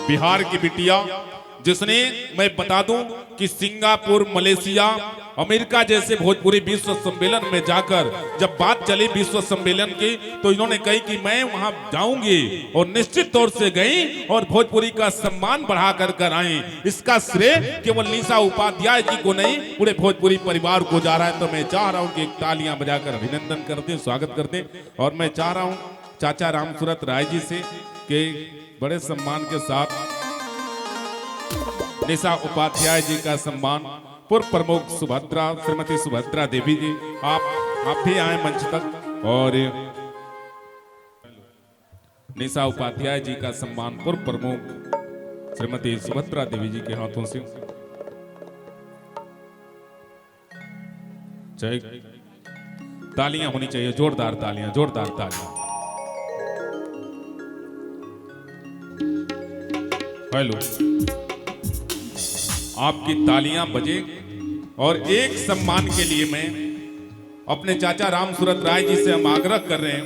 बिहार की बिटिया, जिसने मैं बता दूं कि सिंगापुर, मलेशिया, अमेरिका जैसे भोजपुरी विश्व सम्मेलन में जाकर जब बात चली विश्व सम्मेलन की, तो इन्होंने कही कि मैं वहां जाऊंगी और निश्चित तौर से गई और भोजपुरी का सम्मान बढ़ा कर आई। इसका श्रेय केवल निशा उपाध्याय जी को नहीं, पूरे भोजपुरी परिवार को जा रहा है। तो मैं चाह रहा हूं कि तालियां बजाकर अभिनंदन कर दें, स्वागत कर दें। और मैं चाह रहा हूं चाचा रामसूरत राय जी से कि बड़े सम्मान के साथ निशा उपाध्याय जी का सम्मान पूर्व प्रमुख सुभद्रा, श्रीमती सुभद्रा देवी जी, आप भी आए मंच तक। और निशा उपाध्याय जी का सम्मान पूर्व प्रमुख श्रीमती सुभद्रा देवी जी के हाथों से। तालियां होनी चाहिए, जोरदार तालियां, जोरदार तालियां। हेलो, आपकी तालियां बजे। और एक सम्मान के लिए मैं अपने चाचा रामसूरत राय जी से हम आग्रह कर रहे हैं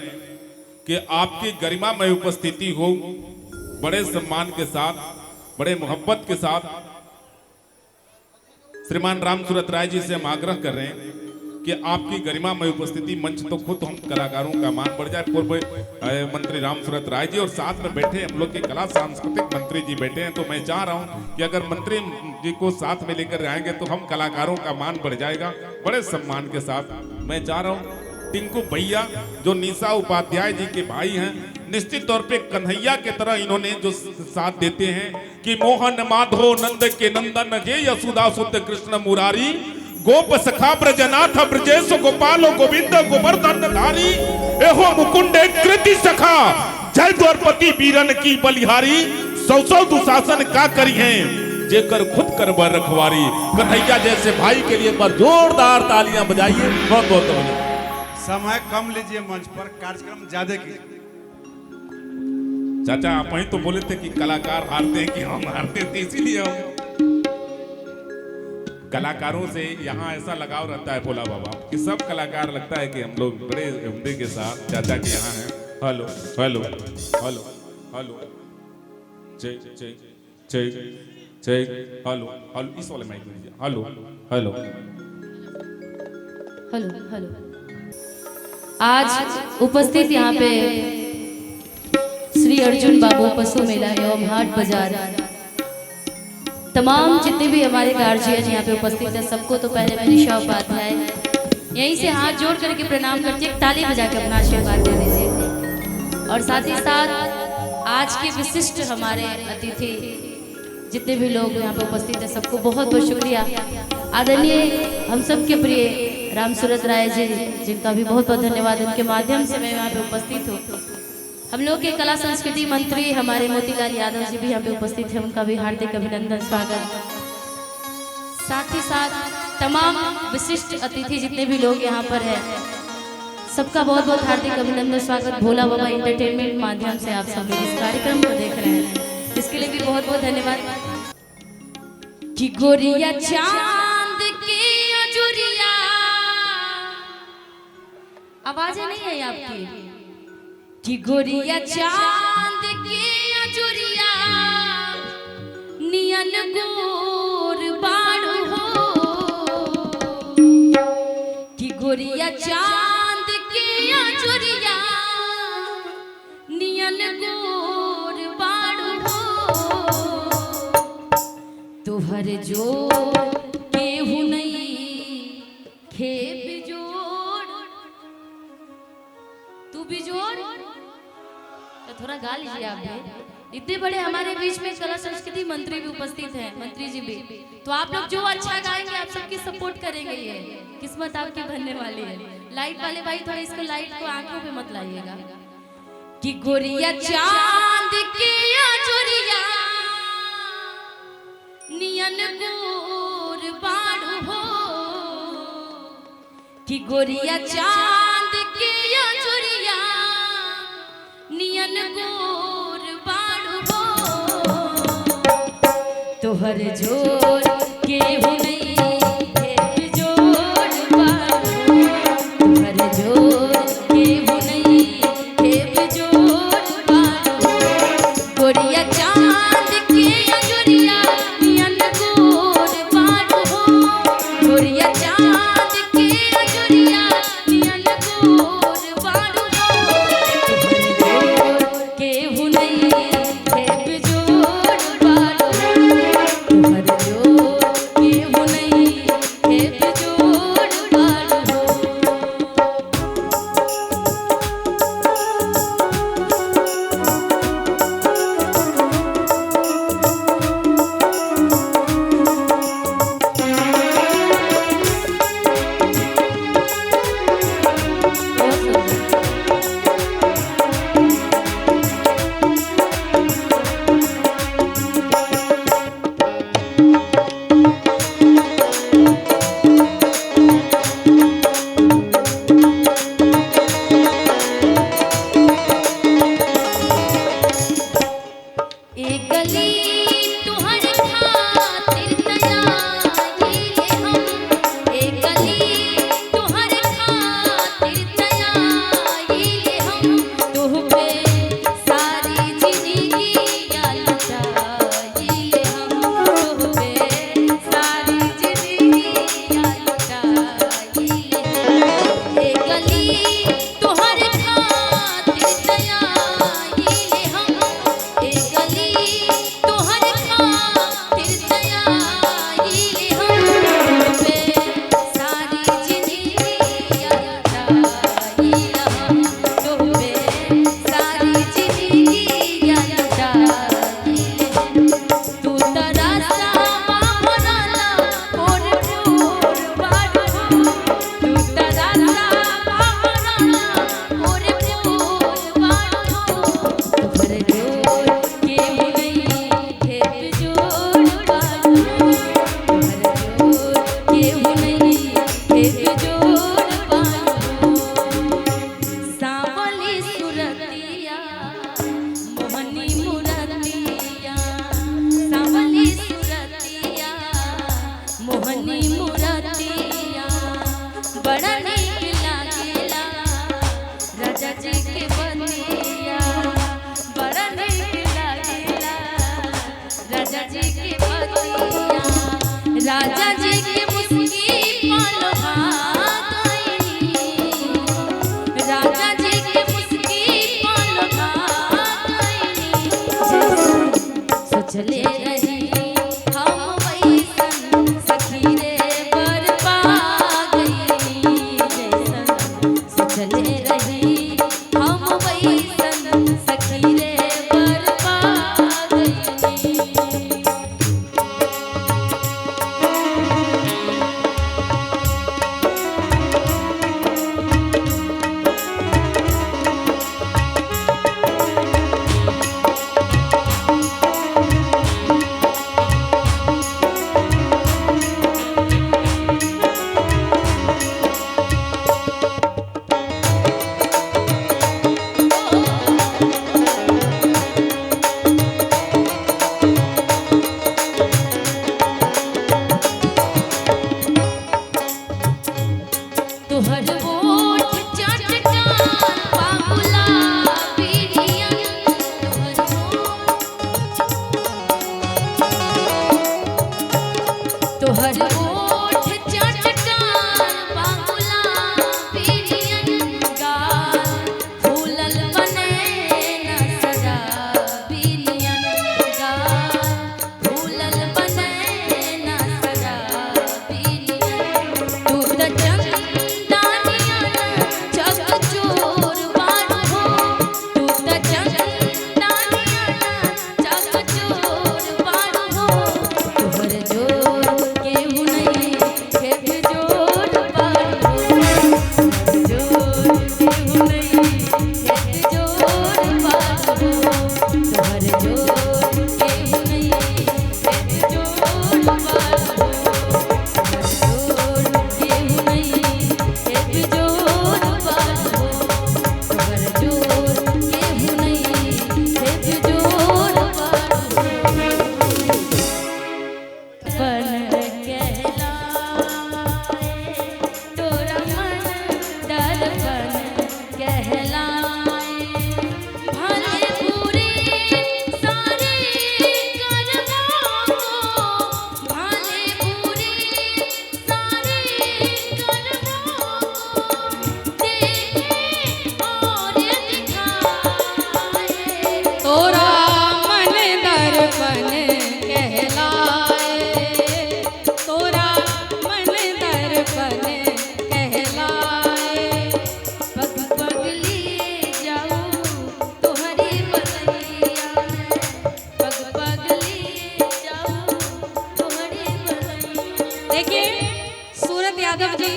कि आपकी गरिमामय उपस्थिति हो, बड़े सम्मान के साथ, बड़े मोहब्बत के साथ। श्रीमान रामसूरत राय जी से हम आग्रह कर रहे हैं कि आपकी गरिमामय उपस्थिति, मंच तो खुद हम कलाकारों का मान बढ़ जाए। पूर्व मंत्री रामसूरत राय जी और साथ में बैठे हम लोग के कला सांस्कृतिक मंत्री जी बैठे हैं, तो मैं चाह रहा हूं कि अगर मंत्री जी को साथ में लेकर आएंगे तो हम कलाकारों का मान बढ़ जाएगा। बड़े सम्मान के साथ मैं चाह रहा हूं टिंकू भैया, जो निशा उपाध्याय जी के भाई हैं, निश्चित तौर पे कन्हैया के तरह इन्होंने जो साथ देते हैं कि मोहन माधव नंद के नंदन जय यशोदा सुत कृष्ण मुरारी, गोप सखा ब्रजनाथ ब्रजेश गोपालो गोविंद गोवर्धन धारी, एहो मुकुंडे कृति सखा जय द्वारपति वीरन की बलिहारी, सौ सौ दुशासन का करी हैं जेकर खुद कर बर रखवारी। कन्हैया जैसे भाई के लिए पर जोरदार तालियां बजाइए। बहुत बहुत धन्यवाद। समय कम लीजिए, मंच पर कार्यक्रम ज्यादा कीजिए। चाचा आप ही तो बोले थे कि कलाकार हारते हैं कि हम हारते थे, इसीलिए हम कलाकारों से यहाँ ऐसा लगाव रहता है भोला बाबा कि सब कलाकार लगता है कि हम लोग बड़े उम्दे के साथ चाचा के यहाँ हैं। हेलो हेलो हेलो हेलो, जय जय जय जय, हेलो हेलो, इस वाले माइक में, हेलो हेलो हेलो हेलो। आज उपस्थित यहाँ पे श्री अर्जुन बाबू पशु मेला एवं हाट बाजार, तमाम जितने भी हमारे गार्जियन यहाँ पे उपस्थित हैं, सबको तो पहले मैं निशा उपाध्याय यहीं से हाथ जोड़ करके प्रणाम करती हूँ। ताली बजा के अपना आशीर्वाद दे दीजिए। और साथ ही साथ आज के विशिष्ट हमारे अतिथि जितने भी लोग यहाँ पे उपस्थित हैं, सबको बहुत बहुत शुक्रिया। आदरणीय हम सब के प्रिय रामसूरत राय जी, जिनका भी बहुत बहुत धन्यवाद, उनके माध्यम से मैं यहाँ पे उपस्थित हूँ। हम लोग के कला संस्कृति मंत्री हमारे मोतीलाल यादव जी भी यहाँ पे उपस्थित हैं, उनका भी हार्दिक अभिनंदन, स्वागत। साथ ही साथ तमाम विशिष्ट अतिथि जितने भी लोग यहाँ पर हैं, सबका बहुत बहुत हार्दिक अभिनंदन, स्वागत। भोला बाबा एंटरटेनमेंट माध्यम से आप सब इस कार्यक्रम को देख रहे हैं, इसके लिए भी बहुत बहुत धन्यवाद। कि गोरिया चांद की अजुरिया, आवाजें नहीं है आपकी। कि गोरिया चांद की अजुरिया नियन गोर बाड़ू हो, कि गोरिया चांद की अजुरिया नियन गोर बाड़ू हो, तुहर जोड़ केहू नहीं खेब जोड़, तू भी जोड़। तो थोड़ा गा लीजिए आप भी। इतने बड़े हमारे बीच में कला संस्कृति मंत्री भी उपस्थित हैं, मंत्री जी भी, तो आप लोग जो अच्छा गाएंगे आप सबकी सपोर्ट करेंगे। ये किस्मत आपकी बनने वाली है। लाइट वाले भाई थोड़ा इसको लाइट को आंखों पे मत लाइएगा। कि गोरिया चांद की अजुरिया नियन गोर बाड़ू हो, कि गोरिया चांद की अजुरिया नियन गोर बाड़ू हो, तोहर जोर केहू नहीं खेब जोड़ बाड़ू, तोहर जोर केहू नहीं खेब जोड़ बाड़ू, गोरिया चांद अजुरिया नियन गोर बारू हो गोरिया चांद के अजुरिया नियन गोर बारू हो जोर के हुनई है बिजोर बारू तुम्हारे जोर के हुनई है बिजोर बारू हो एक गली तुहरे खातिर तैयारी हम एक गली तुहरे खातिर तैयारी हम तुह पे सारी जिंदगी लुटाई हम तुह पे सारी जिंदगी लुटाई एक गली तुहरे खातिर तैयारी हम एक गली तुहरे खातिर तैयारी हम पे सारी जिंदगी लुटाई हम तुह पे सारी जिंदगी लुटाई तू तरसा भरला और फूल बारू तू तरसा भरला और फूल बारू तुम्हारे जोर के हुनई है बिजोर बारू तुम्हारे जोर के हुनई है बिजोर बारू सावली सुरतिया मोहनी मुरतिया सावली सुरतिया मोहनी मुरतिया बड़ा नीक लागेला राजा जी के बतिया बड़ा नीक लागेला राजा जी के बतिया राजा जी के मुस्की पालो भागैनी राजा जी के मुस्की पालो भागैनी सोचले रही हम वैसन सखी रे बरपा गई जैसन सोचले रही हम वैसन सखी रे बरपा गई यादव जी,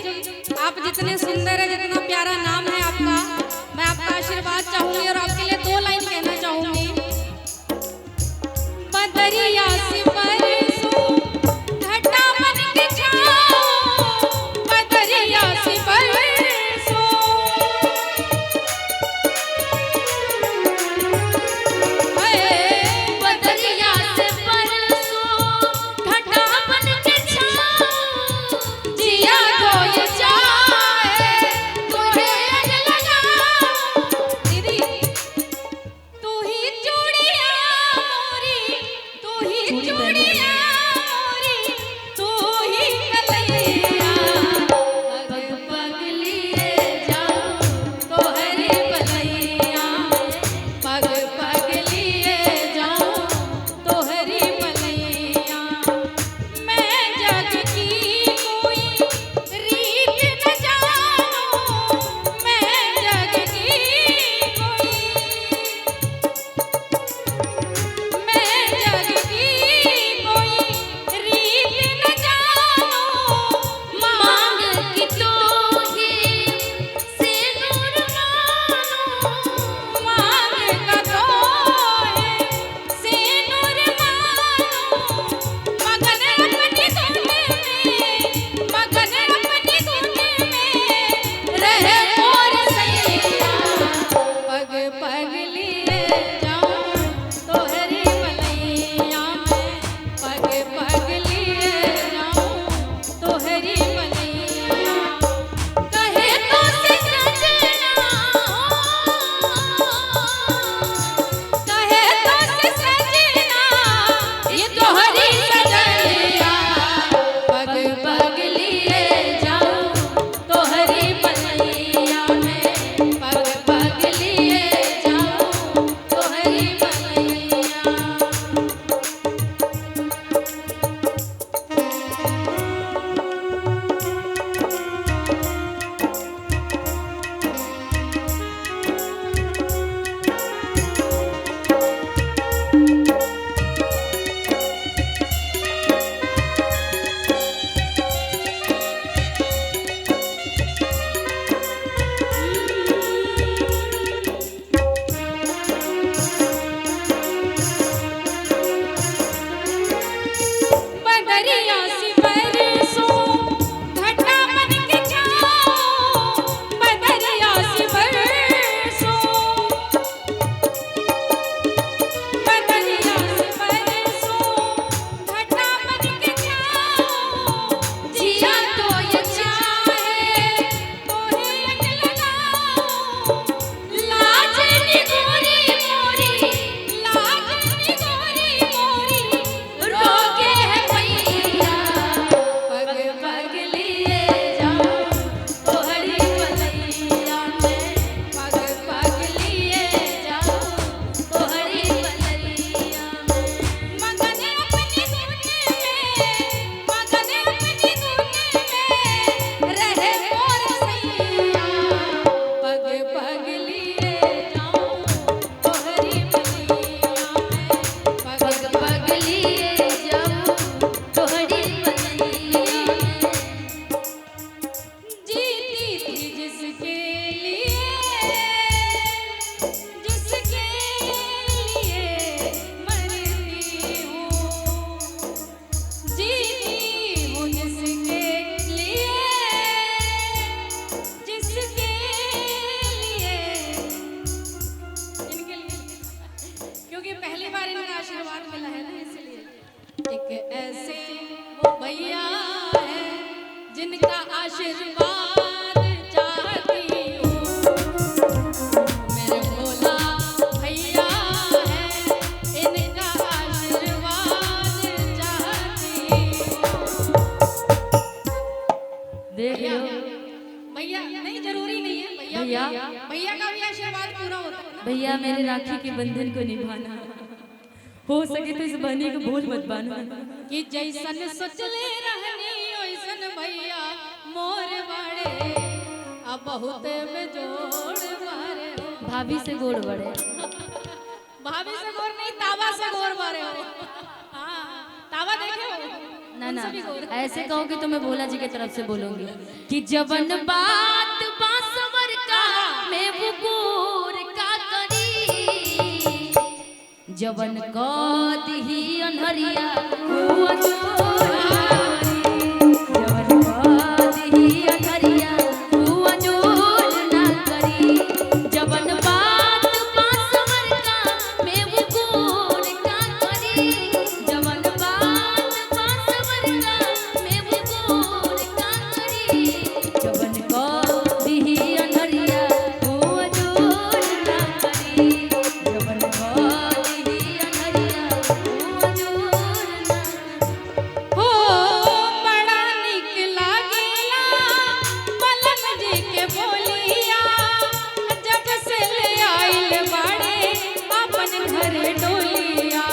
आप जितने सुंदर है, जितना प्यारा नाम है आपका, मैं आपका आशीर्वाद चाहूंगी और आपके लिए 2 लाइन कहना चाहूंगी। बदरिया से बरसो घटा मन के छाओ, बदरिया से बरसो, बदरिया से बरसो घटा बन के छाओ, जिया धोए जाए तुम्हें अग लगाओ। दीदी तू ही चूड़िया मोरी, तू ही चूड़िया मोरी, तू ही कलैया, पग पग लिए जाओ तोहरी बलैया, पग पग लिए जाऊं तोहरी बलैया। मैं जग की कोई रीत न जानूं, मैं जग की कोई, मैं जग की कोई रीत न जानूं। मांग की तो ही सिंदूर मानो, मांग का तो है सिंदूर मानो, मगन अपनी धुन में, मगन अपनी धुन में रहे मोर सैया। पग पग लिए जाऊं तोहरी बलैया में, पग पग लिए जाऊं तोहरी बलैया। कहे तो से सजना, कहे तो से सजना, ये तोहरी सजनिया, पग पग लिए जाऊं तोहरी बलैया में, पग पग लिए जाऊं तोहरी बलैया। बदरिया से बरसो घटा मन के छाओ, बदरिया से बरसो, बदरिया से बरसो घटा मन के छाओ, जिया धोए जाए तोहे अग लगाओ। लाज निगोरी मोरी, लाज निगोरी मोरी, रोके है भैया, पग पग लिए जाऊं तोहरी बलैया में, पग पग लिए जाऊं तोहरी बलैया में। मगन अपनी धुन में, मगन अपनी धुन में रहे मोर सैया, पग पग लिए जाऊं तोहरी बलैया में, पग पग लिए जाओ तोहरी बलैया में। जीती थी जिसके लिए, जिसके लिए मरती हूँ, जीती हूँ जिसके लिए, जिसके लिए, इनके लिए, क्योंकि पहली बार इनका आशीर्वाद मिला है ना, इसलिए। एक ऐसे वो भैया है जिनका आशीर्वाद चाहती हूँ, मेरे भोला भैया है, इनका आशीर्वाद चाहती हूँ। देख लो भैया नहीं, जरूरी नहीं है भैया, भैया का भी आशीर्वाद पूरा होता है ना। भैया मेरे राखी के बंधन को निभाना, हो सके तो इस बहनी को भूल मत पाना। कि जैसन सोचले रहनी ओइसन भैया मोर बड़े, अब बहुत बेजोड़ बारे हो। भाभी से गोड़ बढ़े। भाभी से गोर नहीं, तावा से गोर बारे हो। हाँ, तावा देखे हो? ना है ना? सभी गौर ऐसे कहोगे तो मैं भोला जी की तरफ से बोलूंगी कि जवन बात बासवर का मैं वो गोर का करी, जवन कद ही अनहरिया वो अजोर करी, जवन कद ही अनहरिया वो अजोर ना करी, जवन बात बासवर का मैं वो गोर का करी, जवन बात बासवर का मैं वो गोर का करी, जवन कद ही अनहरिया वो अजोर ना करी, जवन कद ही अनहरिया वो अजोर ना हो बड़ा निक लागेला पलक जी के बोलिया, जब से ले आइल बाड़े अपन घरे डोलिया।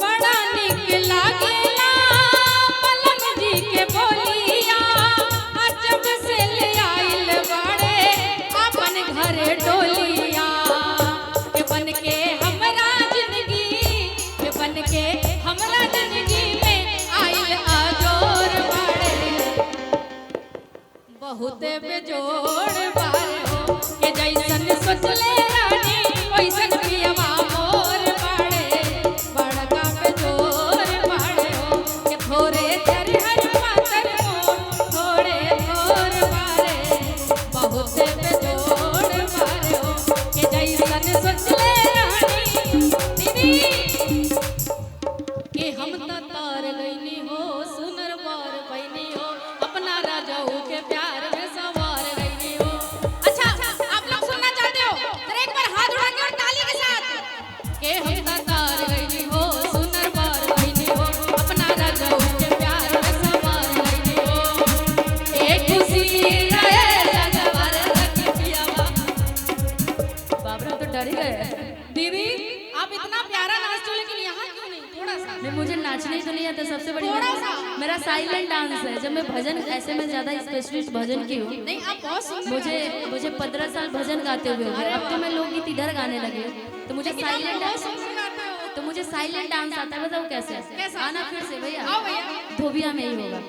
बड़ा निक लागेला पलक जी के बोलिया, जब से ले आइल बाड़े अपन घरे डोलिया। के बन के हमरा जिंदगी, के बन के हमरा जिंदगी में आइल आजोर बाड़े, बहुत बेजोड़ बाड़े हो के जैसन सोचले रानी वैसन पियवा मोर बाड़े, बड़का बेजोड़ बाड़े हो के थोड़े हर मातर हो थोड़े थोर बाड़े, बहुत बेजोड़ बाड़े हो के जैसन सोचले रानी दीदी के हम त तार गईनी हो सुनर बर बहनी हो, अपना राजाऊ के प्यार में सवार गईनी हो। अच्छा आप लोग सुनना चाहते हो तो एक बार हाथ उठा के और ताली के साथ के हम त तार गईनी हो सुनर बर बहनी हो, अपना राजाऊ के प्यार में सवार गईनी हो। एक खुशी रहे लगवार सखी पियावा। बाप रे, हम तो डर ही गए। दीदी आप इतना प्यारा नाचते हो लेकिन यहाँ क्यों नहीं? थोड़ा सा नहीं, मुझे नाचने ही तो नहीं आता। सबसे बड़ी थोड़ा बात, सा। मेरा साइलेंट डांस है। जब मैं भजन, ऐसे में ज्यादा स्पेशलिस्ट भजन की हूँ। नहीं आप बहुत सुंदर मुझे 15 साल भजन गाते हुए हो गए। अब तो मैं लोकगीत इधर गाने लगी हूँ। तो मुझे साइलेंट बहुत डांस, सुंदर गाते हो। तो मुझे साइलेंट डांस आता है। बताओ कैसे? कैसा? आना फिर से भैया। आओ भैया। धोबिया में ही होगा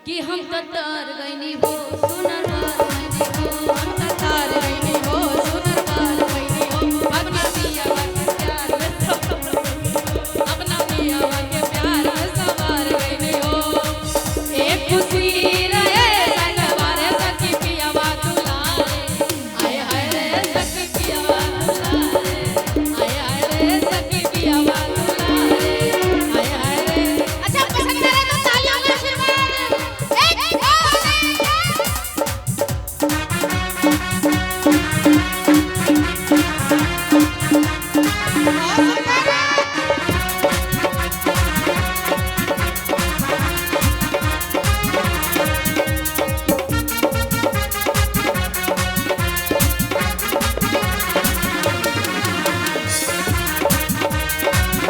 कि हम तो तार गईनी हो सुनर बर गईनी हो, हम तो तार गईनी हो सुनर बर गईनी हो, अपना पिया के प्यार में सवार, अपना पिया के प्यार में सवार गईनी हो। एक खुशी रहे लगवारे सखी पियावा दुलारे, आय हाय रे सखी पियावा दुलारे, आय हाय रे सखी पियावा दुलारे, आय हाय रे। अच्छा पसंद करे तो तालियों का आशीर्वाद। एक दो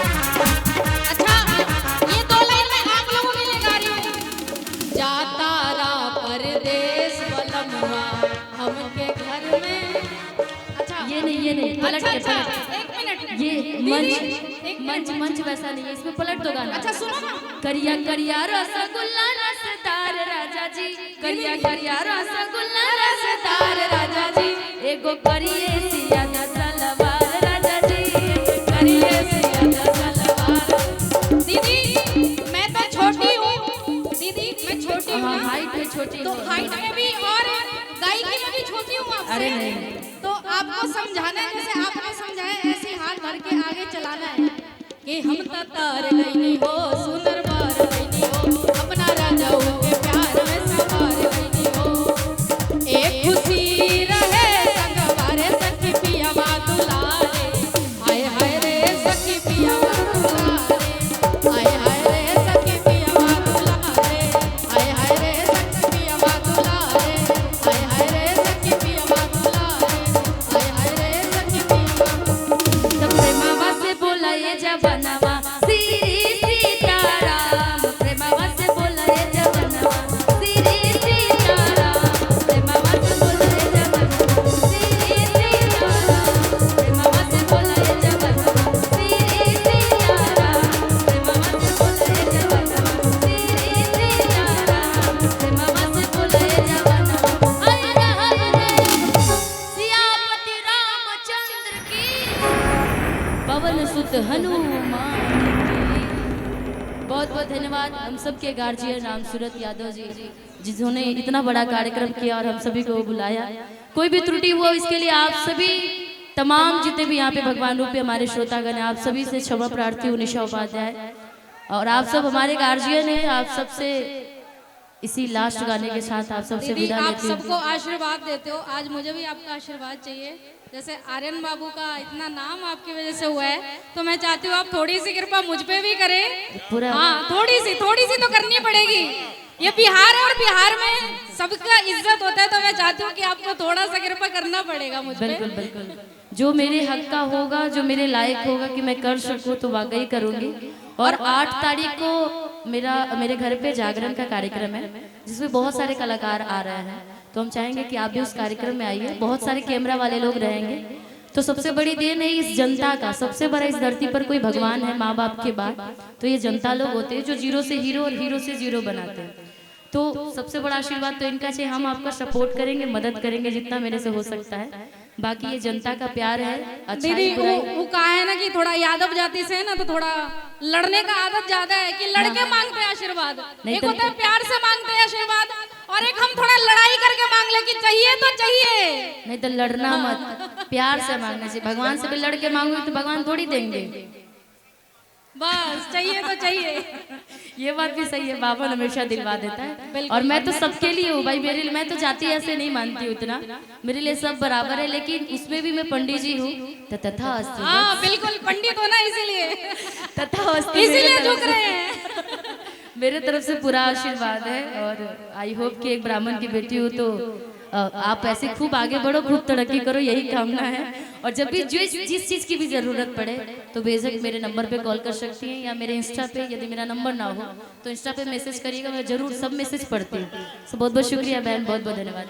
अच्छा ये दो लाइन मैं आप लोगों के लिए गा रही हूँ। जाता रा परदेश बलमवा हमके घर में। अच्छा ये नहीं पलट अच्छा के अच्छा पलट। एक मिनट ये दीदी, मंच एक मंच मिनट। मंच वैसा नहीं है, इसमें पलट दो गाना। अच्छा सुनो ना। करिया करिया रसगुल्ला रसदार राजा जी, करिया करिया रसगुल्ला रसदार राजा जी, एगो करिए सिया दा सलवार राजा जी, करिए सिया दा सलवार। दीदी मैं तो छोटी हूँ, दीदी मैं छोटी हूँ हाँ, ना। हाइट में छोटी तो हो। हाइट में भी और गायकी में भी छोटी हूँ आपसे। अरे नहीं। तो आपको समझाना है, जैसे आपने समझाया ऐसे हाथ भर के आगे चलाना है कि हम तो तार गईनी हो सुनर बार गईनी हो, अपना राजाऊ के प्यार में सवार गईनी हो। एक खुशी रहे संगवारे सखी पियावा दुलारे, हाय हाय रे सखी पियावा दुलारे, हाय हाय रे सखी पियावा दुलारे, हाय हाय रे सखी पियावा दुलारे, हाय हाय रे सखी पियावा दुलारे, हाय हाय रे सखी पियावा। तो प्रेमावा से बोला ये जवानावा, श्री सीताराम पवन सुत हनुमान की। बहुत बहुत धन्यवाद हम सबके गार्जियन राम सूरत यादव जी, जिन्होंने इतना बड़ा कार्यक्रम किया और हम सभी को बुलाया। कोई भी त्रुटि हुआ इसके लिए आप सभी तमाम जितने भी यहाँ पे भगवान रूपी हमारे श्रोतागण हैं, आप सभी से क्षमा प्रार्थी हूँ। निशा उपाध्याय और आप सब हमारे गार्जियन हैं, आप सबसे इसी लास्ट गाने के साथ आप सबसे दीदी विदा आप लेती हूँ। सबको आशीर्वाद देते हो, आज मुझे भी आपका आशीर्वाद चाहिए। जैसे आर्यन बाबू का इतना नाम आपकी वजह से हुआ है, तो मैं चाहती हूँ आप थोड़ी सी कृपा मुझ पे भी करें। पूरा हाँ थोड़ी सी तो करनी पड़ेगी। ये बिहार है और बिहार में सबका इज्जत होता है, तो मैं चाहती हूँ कि आपको थोड़ा सा कृपा करना पड़ेगा मुझ पे। बिल्कुल बिल्कुल, जो मेरे हक का होगा, जो मेरे लायक होगा कि मैं कर सकूँ तो वाकई करूँगी। और 8 तारीख को मेरे घर पे जागरण का कार्यक्रम है, जिसमें बहुत सारे कलाकार आ रहे हैं, तो हम चाहेंगे कि आप भी उस कार्यक्रम में आइए। बहुत सारे कैमरा वाले लोग रहेंगे। तो सबसे बड़ी देन है इस जनता का, सबसे बड़ा इस धरती पर कोई भगवान है माँ बाप के बाद, तो ये जनता लोग होते हैं जो जीरो से हीरो और हीरो से जीरो बनाते हैं। तो सबसे बड़ा आशीर्वाद तो इनका चाहिए। हम आपका सपोर्ट करेंगे, मदद करेंगे जितना मेरे से हो सकता है। बाकी ये जनता का प्यार है। दीदी वो कहा है ना कि थोड़ा यादव जाति से है ना, तो थोड़ा लड़ने का आदत ज्यादा है कि लड़के मांगते हैं आशीर्वाद, एक होता है प्यार से मांगते हैं आशीर्वाद, और एक हम थोड़ा लड़ाई करके मांग ले कि चाहिए तो चाहिए। नहीं तो लड़ना मत, प्यार से मांगने से। भगवान से भी लड़ के मांगोगे तो भगवान थोड़ी देंगे। बस चाहिए तो चाहिए। ये बात भी सही है, बाबा हमेशा दिलवा देता है। और मैं तो सबके लिए हूँ भाई, मेरे लिए मैं तो जाति ऐसे नहीं मानती हूँ उतना, मेरे लिए सब बराबर है। लेकिन उसमें भी मैं पंडित जी हूँ, तथा अस्ति। हाँ बिल्कुल पंडित हो ना, इसीलिए तथा अस्ति, इसीलिए झुक रहे हैं। मेरे तरफ से पूरा आशीर्वाद है। और आई होप कि एक ब्राह्मण की बेटी हो तो आप ऐसे खूब आगे बढ़ो, खूब तरक्की करो, यही कामना है। और जब भी जिस चीज़ की भी ज़रूरत पड़े तो बेशक मेरे नंबर पे कॉल कर सकती हैं, या मेरे इंस्टा पे, यदि मेरा नंबर ना हो तो इंस्टा पे मैसेज करिएगा, मैं जरूर सब मैसेज पढ़ती हूँ। बहुत बहुत शुक्रिया बहन, बहुत बहुत धन्यवाद।